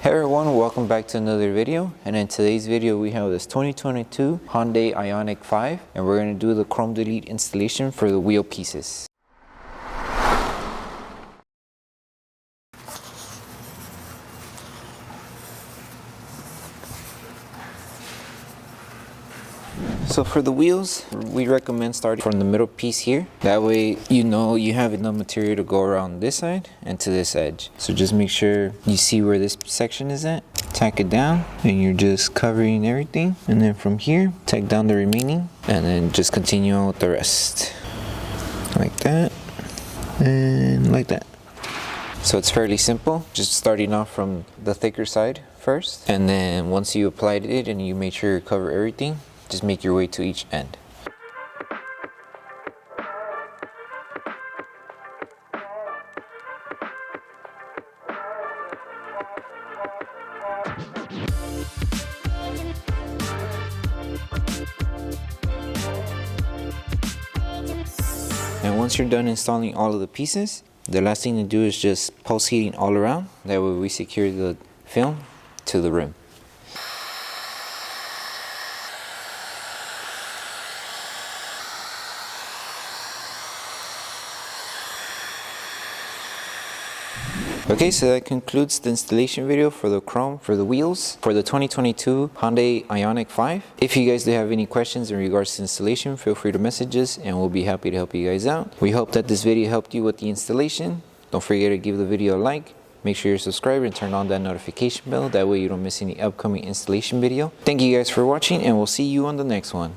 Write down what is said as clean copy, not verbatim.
Hey everyone, welcome back to another video. And in today's video we have this 2022 Hyundai IONIQ 5 and we're going to do the chrome delete installation for the wheel pieces. So for the wheels, we recommend starting from the middle piece here. That way you know you have enough material to go around this side and to this edge. So just make sure you see where this section is at. Tack it down and you're just covering everything. And then from here, tack down the remaining and then just continue on with the rest. Like that and like that. So it's fairly simple, just starting off from the thicker side first. And then once you applied it and you made sure you cover everything, just make your way to each end. And once you're done installing all of the pieces, the last thing to do is just pulse heating all around. That way we secure the film to the rim. Okay, so that concludes the installation video for the chrome for the wheels for the 2022 Hyundai IONIQ 5. If you guys do have any questions in regards to installation, feel free to message us and we'll be happy to help you guys out. We hope that this video helped you with the installation. Don't forget to give the video a like. Make sure you're subscribed and turn on that notification bell. That way you don't miss any upcoming installation video. Thank you guys for watching and we'll see you on the next one.